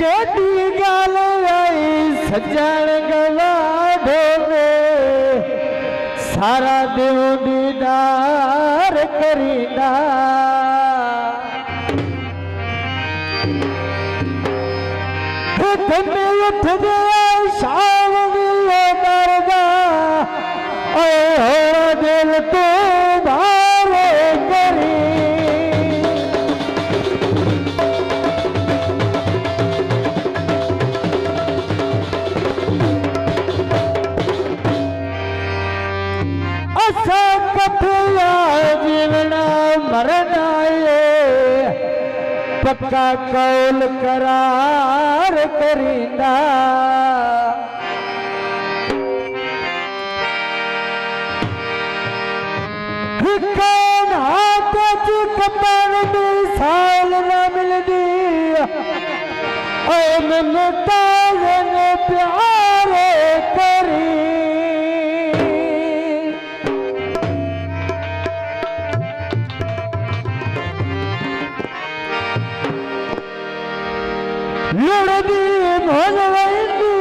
KD गाल आई सजन गवाडो में सारा देव दीदार करीदा थमे उठ गया शाम मिले दरदा हो दिल तो भारे करी जीवना मरना ये पक्का कौल करार करींदा हाथ कपड़ में साल न मिलदी ममता ने प्यार करी लड़दी मोलवंदी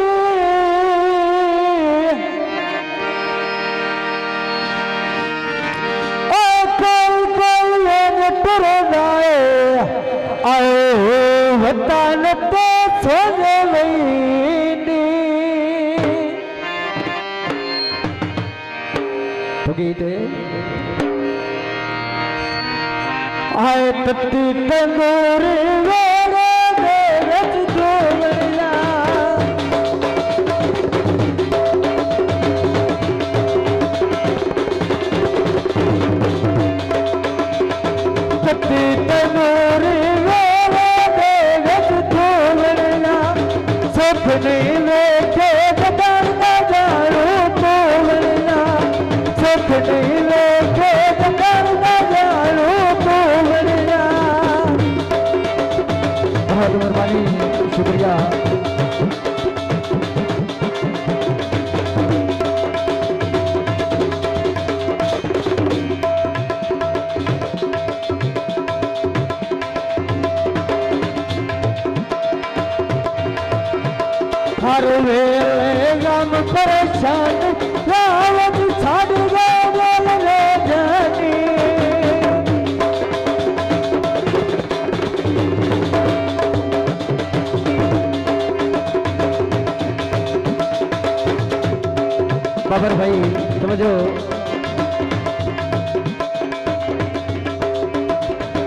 ओ कोई कोई ने परदाए आए वतन पे सोने वैंदी तो गीते आए तत्ती तंदूरी शुक्रिया हर वेले गम परेशान रावत छाड़ गए ले जानी बाबर भाई समझो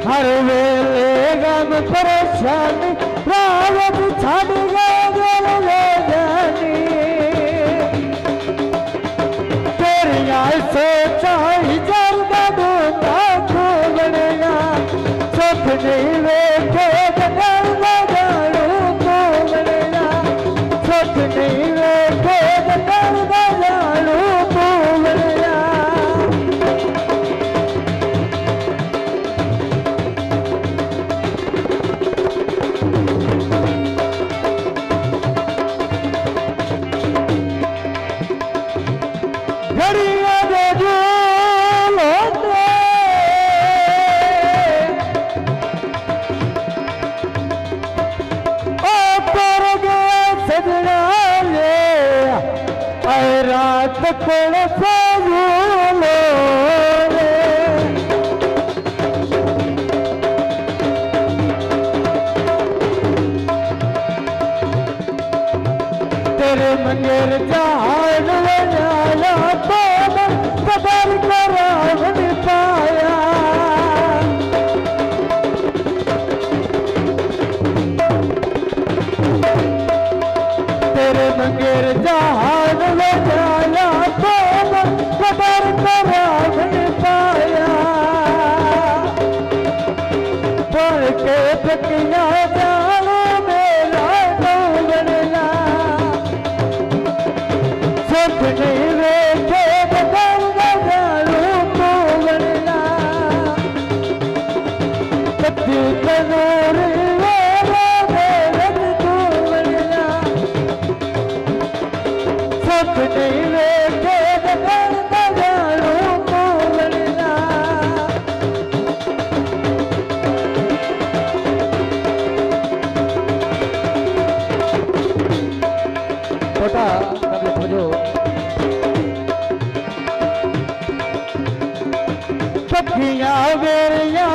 हर वेले गम परेशान रावत छाड़ गए ले जानी तेरिया सोचा ही जरदा दूता खोलना सुख नहीं वेखे जगल बजारू खोलना सुख नहीं वेखे जगल बजारू खोलना घड़िया दे झूल होते ओ पर गया सजना ले आए रात को झूलो तेरे मंगेर जहान बजाया कदर करावन पाया तेरे मंगेर जहान बजाया सखियां मेरिया